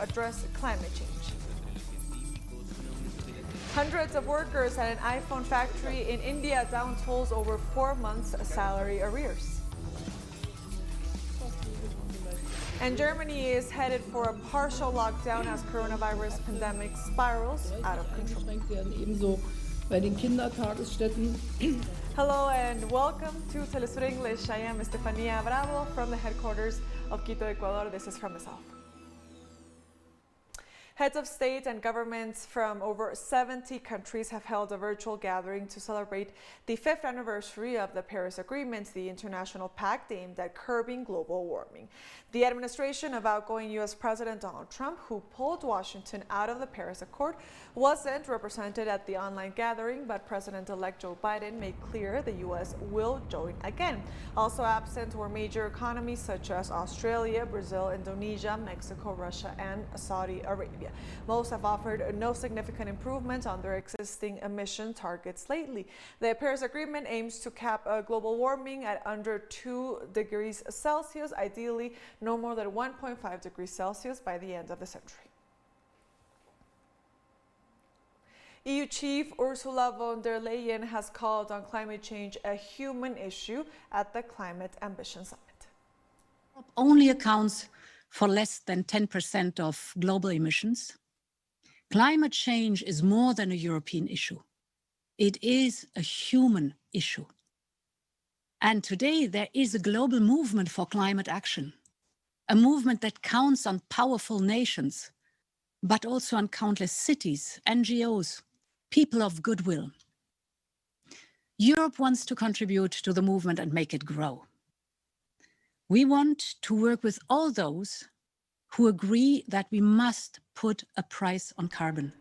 address climate change. Hundreds of workers at an iPhone factory in India down tolls over 4 months' salary arrears. And Germany is headed for a partial lockdown as coronavirus pandemic spirals out of control. Hello and welcome to teleSUR English. I am Estefania Bravo from the headquarters of Quito, Ecuador. This is From the South. Heads of state and governments from over 70 countries have held a virtual gathering to celebrate the 5th anniversary of the Paris Agreement, the international pact aimed at curbing global warming. The administration of outgoing U.S. President Donald Trump, who pulled Washington out of the Paris Accord, wasn't represented at the online gathering, but President-elect Joe Biden made clear the U.S. will join again. Also absent were major economies such as Australia, Brazil, Indonesia, Mexico, Russia, and Saudi Arabia. Most have offered no significant improvement on their existing emission targets lately. The Paris Agreement aims to cap global warming at under 2 degrees Celsius, ideally no more than 1.5 degrees Celsius by the end of the century. EU Chief Ursula von der Leyen has called on climate change a human issue at the Climate Ambition Summit. Only accounts for less than 10% of global emissions. Climate change is more than a European issue. It is a human issue. And today there is a global movement for climate action, a movement that counts on powerful nations, but also on countless cities, NGOs, people of goodwill. Europe wants to contribute to the movement and make it grow. We want to work with all those who agree that we must put a price on carbon.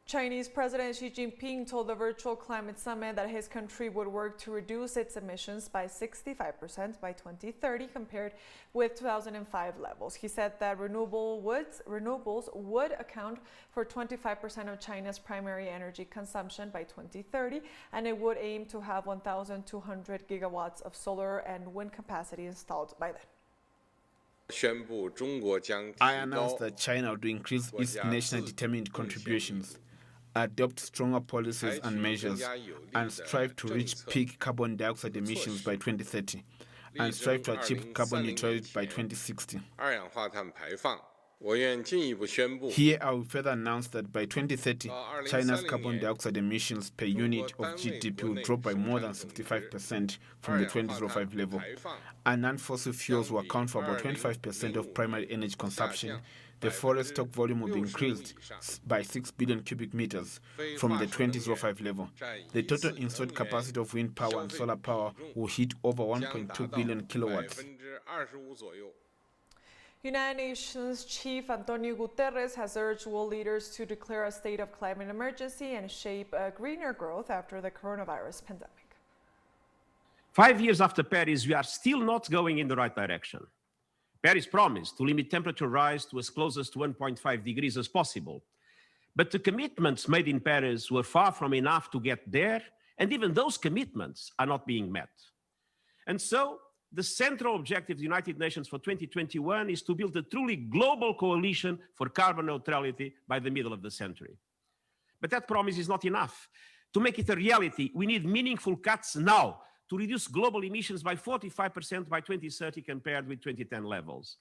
Chinese President Xi Jinping told the virtual climate summit that his country would work to reduce its emissions by 65% by 2030 compared with 2005 levels. He said that renewables would account for 25% of China's primary energy consumption by 2030, and it would aim to have 1,200 gigawatts of solar and wind capacity installed by then. I announced that China would increase its nationally determined contributions, adopt stronger policies and measures, and strive to reach peak carbon dioxide emissions by 2030, and strive to achieve carbon neutrality by 2060. Here I will further announce that by 2030, China's carbon dioxide emissions per unit of GDP will drop by more than 65% from the 2005 level, and non-fossil fuels will account for about 25% of primary energy consumption. The forest stock volume will be increased by 6 billion cubic meters from the 2005 level. The total installed capacity of wind power and solar power will hit over 1.2 billion kilowatts. United Nations Chief Antonio Guterres has urged world leaders to declare a state of climate emergency and shape a greener growth after the coronavirus pandemic. 5 years after Paris, we are still not going in the right direction. Paris promised to limit temperature rise to as close as to 1.5 degrees as possible. But the commitments made in Paris were far from enough to get there, and even those commitments are not being met. And so, the central objective of the United Nations for 2021 is to build a truly global coalition for carbon neutrality by the middle of the century. But that promise is not enough. To make it a reality, we need meaningful cuts now to reduce global emissions by 45% by 2030 compared with 2010 levels.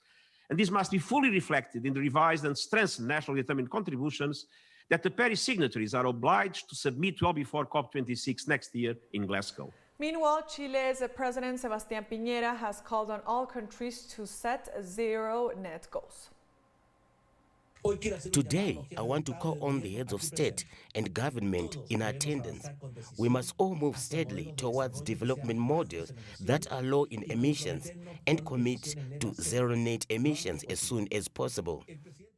And this must be fully reflected in the revised and strengthened nationally determined contributions that the Paris signatories are obliged to submit well before COP26 next year in Glasgow. Meanwhile, Chile's President Sebastián Piñera has called on all countries to set zero net goals. Today, I want to call on the heads of state and government in attendance. We must all move steadily towards development models that are low in emissions and commit to zero net emissions as soon as possible.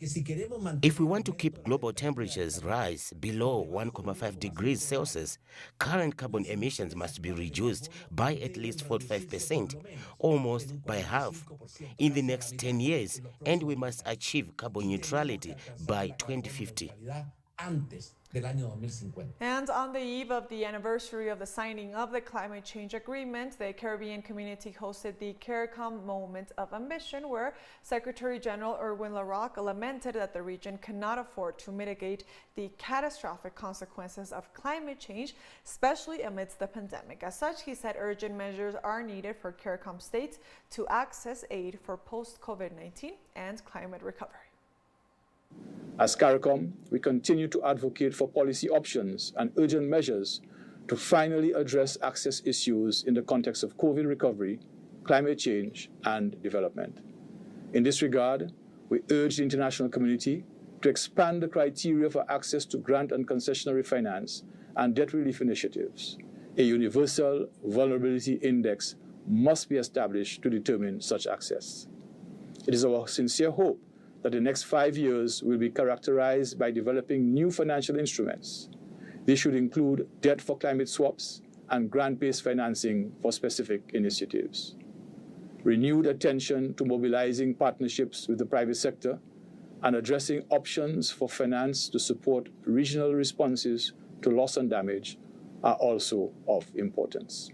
If we want to keep global temperatures rise below 1.5 degrees Celsius, current carbon emissions must be reduced by at least 45%, almost by half, in the next 10 years, and we must achieve carbon neutrality by 2050. And on the eve of the anniversary of the signing of the climate change agreement, the Caribbean community hosted the CARICOM Moment of Ambition, where Secretary General Erwin LaRocque lamented that the region cannot afford to mitigate the catastrophic consequences of climate change, especially amidst the pandemic. As such, he said urgent measures are needed for CARICOM states to access aid for post-COVID-19 and climate recovery. As CARICOM, we continue to advocate for policy options and urgent measures to finally address access issues in the context of COVID recovery, climate change, and development. In this regard, we urge the international community to expand the criteria for access to grant and concessionary finance and debt relief initiatives. A universal vulnerability index must be established to determine such access. It is our sincere hope that the next 5 years will be characterized by developing new financial instruments. These should include debt for climate swaps and grant-based financing for specific initiatives. Renewed attention to mobilizing partnerships with the private sector and addressing options for finance to support regional responses to loss and damage are also of importance.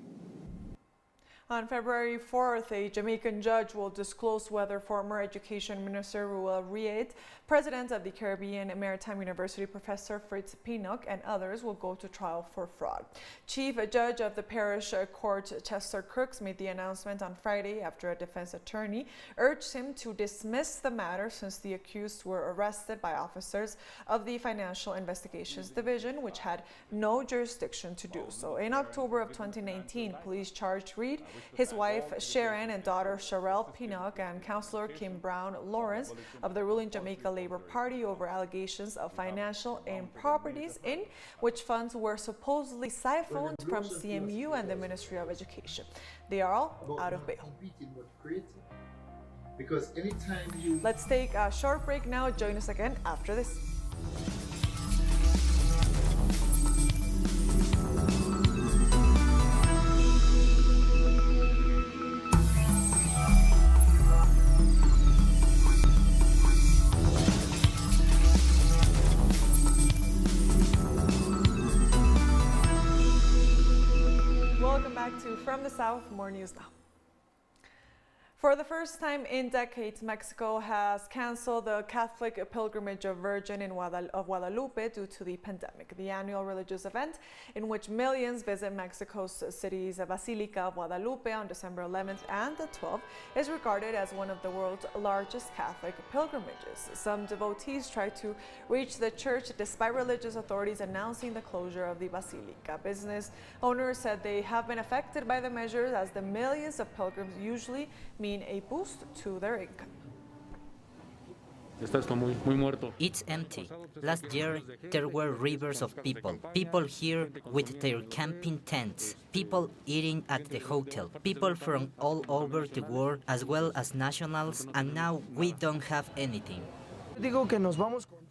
On February 4th, a Jamaican judge will disclose whether former Education Minister Ruel Ried, President of the Caribbean Maritime University Professor Fritz Pinnock, and others will go to trial for fraud. Chief Judge of the Parish Court Chester Crooks made the announcement on Friday after a defense attorney urged him to dismiss the matter since the accused were arrested by officers of the Financial Investigations Division, which had no jurisdiction to do so. In October of 2019, police charged Reed, his wife Sharon, and daughter Sharelle Pinnock, and Councillor Kim Brown Lawrence of the ruling Jamaica Labour Party over allegations of financial improprieties in which funds were supposedly siphoned from CMU and the Ministry of Education. They are all out of bail. Let's take a short break now. Join us again after this. From the South, more news now. For the first time in decades, Mexico has canceled the Catholic pilgrimage of Virgin of Guadalupe due to the pandemic. The annual religious event, in which millions visit Mexico's city's Basilica of Guadalupe on December 11th and the 12th, is regarded as one of the world's largest Catholic pilgrimages. Some devotees try to reach the church despite religious authorities announcing the closure of the Basilica. Business owners said they have been affected by the measures, as the millions of pilgrims usually mean a boost to their income. It's empty. Last year, there were rivers of people. People here with their camping tents. People eating at the hotel. People from all over the world, as well as nationals, and now we don't have anything.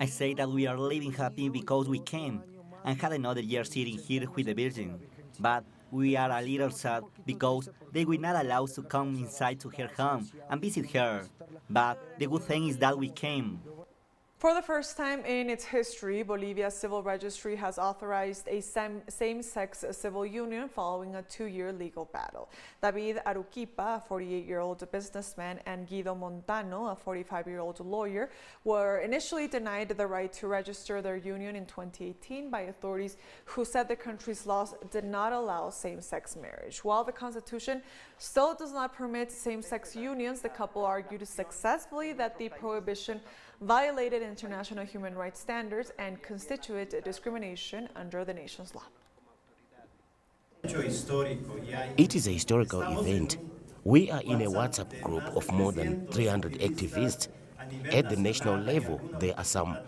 I say that we are living happy because we came and had another year sitting here with the Virgin. But we are a little sad because they will not allow us to come inside to her home and visit her. But the good thing is that we came. For the first time in its history, Bolivia's civil registry has authorized a same-sex civil union following a 2-year legal battle. David Aruquipa, a 48-year-old businessman, and Guido Montano, a 45-year-old lawyer, were initially denied the right to register their union in 2018 by authorities who said the country's laws did not allow same-sex marriage. While the Constitution still does not permit same-sex unions, the couple argued successfully that the prohibition violated international human rights standards and constituted discrimination under the nation's law. It is a historical event. We are in a WhatsApp group of more than 300 activists. At the national level, there are some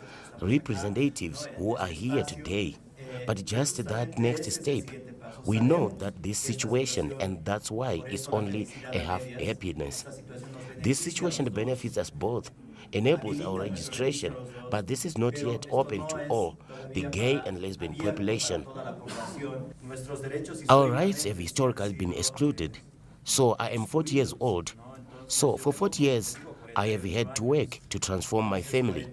representatives who are here today. But just that next step, we know that this situation, and that's why it's only a half happiness. This situation benefits us both, enables our registration, but this is not yet open to all, the gay and lesbian population. Our rights have historically been excluded. So I am 40 years old. So for 40 years, I have had to work to transform my family.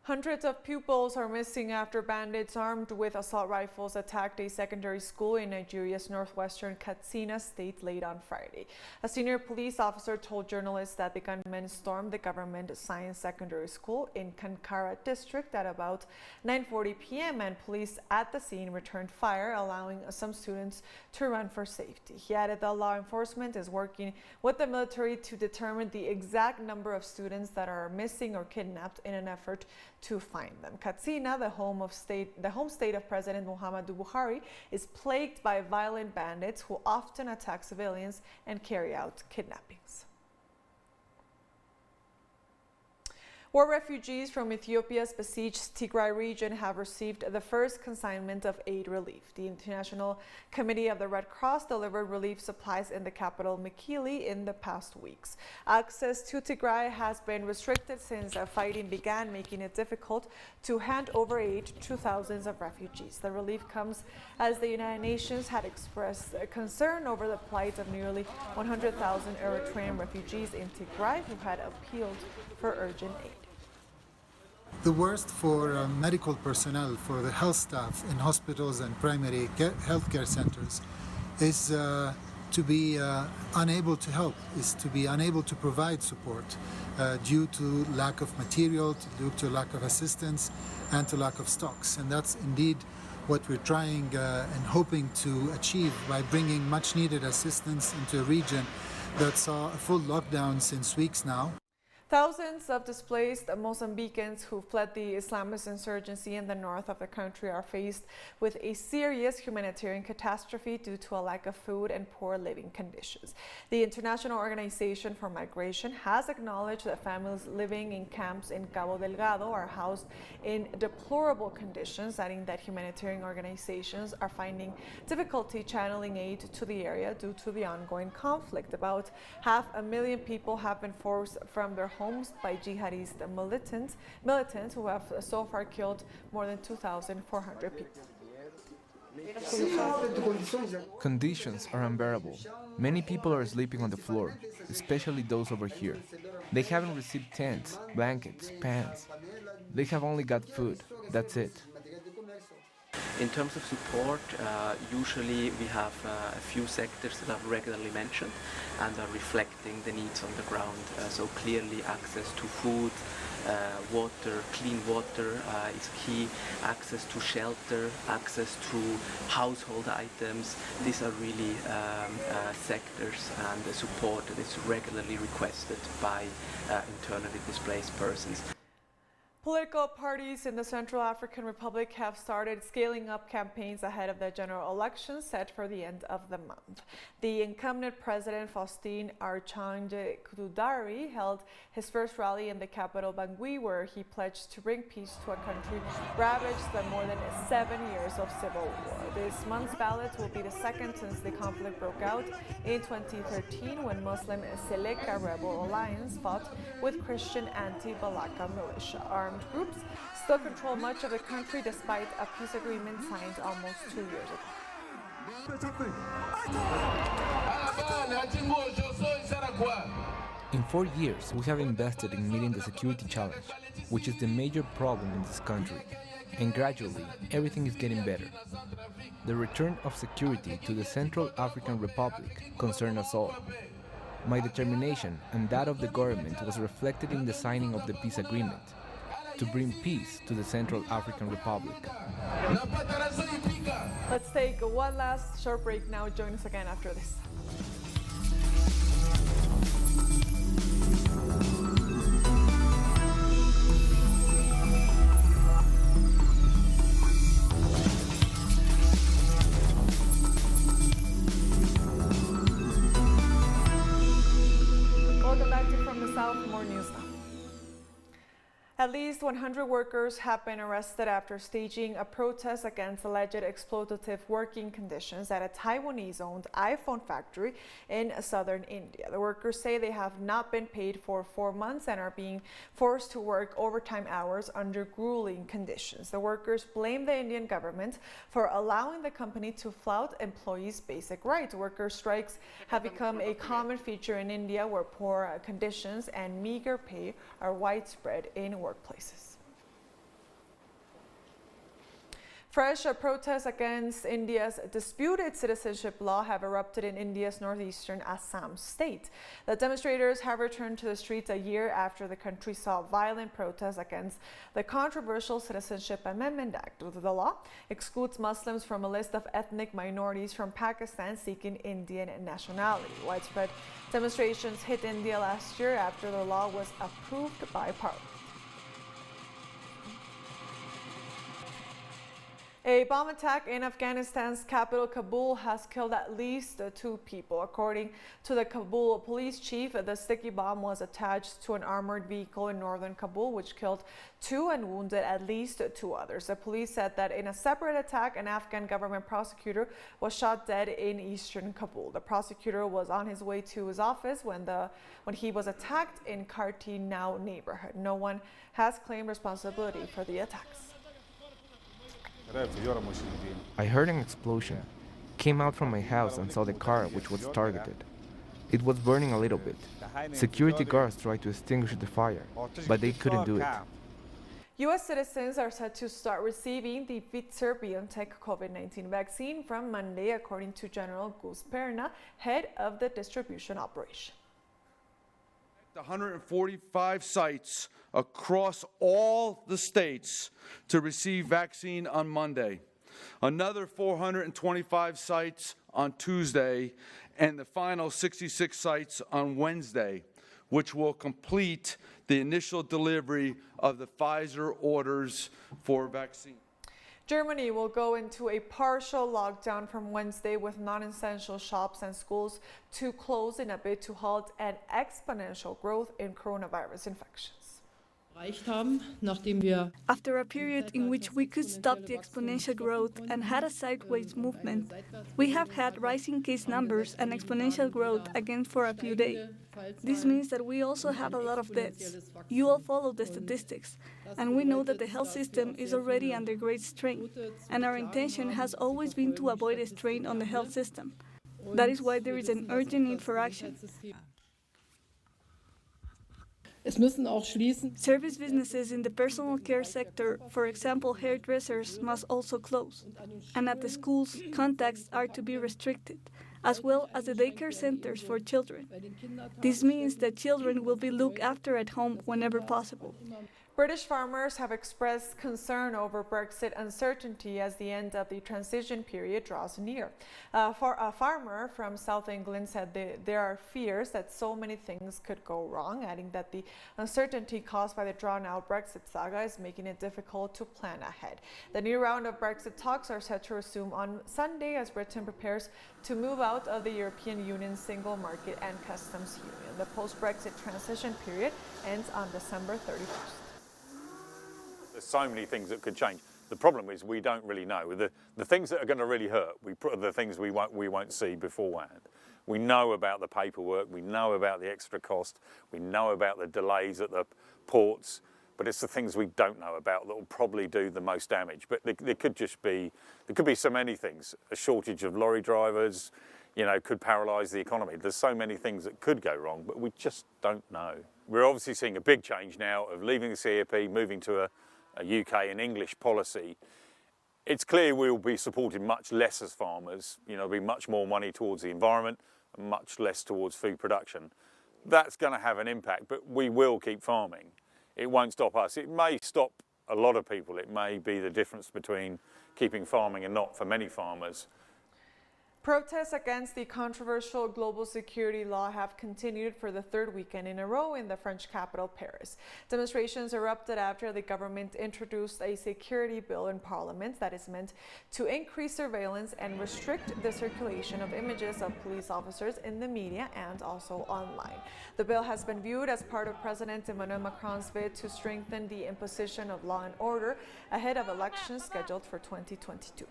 Hundreds of pupils are missing after bandits armed with assault rifles attacked a secondary school in Nigeria's northwestern Katsina state late on Friday. A senior police officer told journalists that the gunmen stormed the government science secondary school in Kankara district at about 9:40 p.m. and police at the scene returned fire, allowing some students to run for safety. He added that law enforcement is working with the military to determine the exact number of students that are missing or kidnapped in an effort to find them. Katsina, the home state of President Muhammadu Buhari, is plagued by violent bandits who often attack civilians and carry out kidnappings. War refugees from Ethiopia's besieged Tigray region have received the first consignment of aid relief. The International Committee of the Red Cross delivered relief supplies in the capital Mekelle in the past weeks. Access to Tigray has been restricted since fighting began, making it difficult to hand over aid to thousands of refugees. The relief comes as the United Nations had expressed concern over the plight of nearly 100,000 Eritrean refugees in Tigray who had appealed for urgent aid. The worst for medical personnel, for the health staff in hospitals and primary healthcare centers is to be unable to help, is to be unable to provide support due to lack of material, due to lack of assistance and to lack of stocks. And that's indeed what we're trying and hoping to achieve by bringing much needed assistance into a region that saw a full lockdown since weeks now. Thousands of displaced Mozambicans who fled the Islamist insurgency in the north of the country are faced with a serious humanitarian catastrophe due to a lack of food and poor living conditions. The International Organization for Migration has acknowledged that families living in camps in Cabo Delgado are housed in deplorable conditions, adding that humanitarian organizations are finding difficulty channeling aid to the area due to the ongoing conflict. About 500,000 people have been forced from their homes by jihadist militants who have so far killed more than 2,400 people. Conditions are unbearable. Many people are sleeping on the floor, especially those over here. They haven't received tents, blankets, pants. They have only got food. That's it. In terms of support, usually we have a few sectors that I've regularly mentioned and are reflecting the needs on the ground. So clearly access to food, water, clean water is key, access to shelter, access to household items. These are really sectors and the support that is regularly requested by internally displaced persons. Political parties in the Central African Republic have started scaling up campaigns ahead of the general election set for the end of the month. The incumbent president Faustin Archange Kududari held his first rally in the capital Bangui, where he pledged to bring peace to a country ravaged by more than 7 years of civil war. This month's ballot will be the second since the conflict broke out in 2013 when Muslim Seleka Rebel Alliance fought with Christian anti-Balaka militia. Armed groups still control much of the country despite a peace agreement signed almost 2 years ago. In 4 years, we have invested in meeting the security challenge, which is the major problem in this country. And gradually, everything is getting better. The return of security to the Central African Republic concerns us all. My determination and that of the government was reflected in the signing of the peace agreement to bring peace to the Central African Republic. Let's take one last short break now. Join us again after this. Welcome back to From the South, more news now. At least 100 workers have been arrested after staging a protest against alleged exploitative working conditions at a Taiwanese-owned iPhone factory in southern India. The workers say they have not been paid for 4 months and are being forced to work overtime hours under grueling conditions. The workers blame the Indian government for allowing the company to flout employees' basic rights. Worker strikes have become a common feature in India, where poor conditions and meager pay are widespread in workplaces. Fresh protests against India's disputed citizenship law have erupted in India's northeastern Assam state. The demonstrators have returned to the streets a year after the country saw violent protests against the controversial Citizenship Amendment Act. The law excludes Muslims from a list of ethnic minorities from Pakistan seeking Indian nationality. Widespread demonstrations hit India last year after the law was approved by Parliament. A bomb attack in Afghanistan's capital, Kabul, has killed at least 2 people. According to the Kabul police chief, the sticky bomb was attached to an armored vehicle in northern Kabul, which killed 2 and wounded at least 2 others. The police said that in a separate attack, an Afghan government prosecutor was shot dead in eastern Kabul. The prosecutor was on his way to his office when he was attacked in Karti Now neighborhood. No one has claimed responsibility for the attacks. I heard an explosion, came out from my house and saw the car which was targeted. It was burning a little bit. Security guards tried to extinguish the fire, but they couldn't do it. U.S. citizens are set to start receiving the Pfizer-BioNTech COVID-19 vaccine from Monday, according to General Gus Perna, head of the distribution operation. 145 sites across all the states to receive vaccine on Monday. Another 425 sites on Tuesday, and the final 66 sites on Wednesday, which will complete the initial delivery of the Pfizer orders for vaccine. Germany will go into a partial lockdown from Wednesday, with non-essential shops and schools to close in a bid to halt an exponential growth in coronavirus infections. After a period in which we could stop the exponential growth and had a sideways movement, we have had rising case numbers and exponential growth again for a few days. This means that we also have a lot of deaths. You all follow the statistics, and we know that the health system is already under great strain, and our intention has always been to avoid a strain on the health system. That is why there is an urgent need for action. Service businesses in the personal care sector, for example hairdressers, must also close. And at the schools, contacts are to be restricted, as well as the daycare centers for children. This means that children will be looked after at home whenever possible. British farmers have expressed concern over Brexit uncertainty as the end of the transition period draws near. A farmer from South England said there are fears that so many things could go wrong, adding that the uncertainty caused by the drawn-out Brexit saga is making it difficult to plan ahead. The new round of Brexit talks are set to resume on Sunday as Britain prepares to move out of the European Union's single market and customs union. The post-Brexit transition period ends on December 31st. There's so many things that could change. The problem is we don't really know. The things that are going to really hurt, are the things we won't see beforehand. We know about the paperwork, we know about the extra cost, we know about the delays at the ports, but it's the things we don't know about that will probably do the most damage. But there could be so many things. A shortage of lorry drivers, could paralyse the economy. There's so many things that could go wrong, but we just don't know. We're obviously seeing a big change now of leaving the CAP, moving to a UK and English policy. It's clear we'll be supporting much less as farmers. There'll be much more money towards the environment and much less towards food production. That's going to have an impact, but we will keep farming. It won't stop us. It may stop a lot of people. It may be the difference between keeping farming and not for many farmers. Protests against the controversial global security law have continued for the third weekend in a row in the French capital, Paris. Demonstrations erupted after the government introduced a security bill in parliament that is meant to increase surveillance and restrict the circulation of images of police officers in the media and also online. The bill has been viewed as part of President Emmanuel Macron's bid to strengthen the imposition of law and order ahead of elections scheduled for 2022.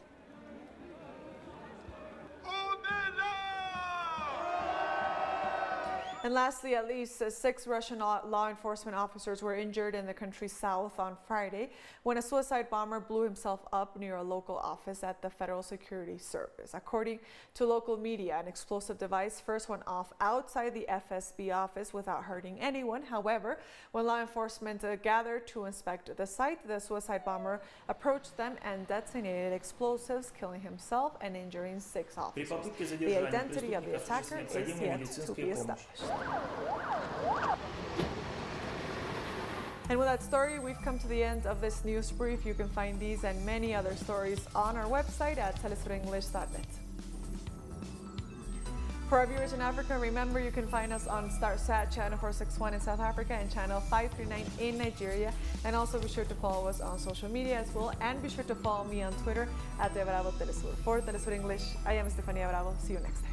And lastly, at least 6 Russian law enforcement officers were injured in the country's south on Friday when a suicide bomber blew himself up near a local office at the Federal Security Service. According to local media, an explosive device first went off outside the FSB office without hurting anyone. However, when law enforcement gathered to inspect the site, the suicide bomber approached them and detonated explosives, killing himself and injuring 6 officers. The identity of the attacker is yet to be established. And with that story, we've come to the end of this news brief. You can find these and many other stories on our website at telesurenglish.net. For our viewers in Africa, remember you can find us on StarSat channel 461 in South Africa and channel 539 in Nigeria. And also be sure to follow us on social media as well. And be sure to follow me on Twitter at @Bravo Telesur. For Telesur English, I am Estefania Bravo. See you next time.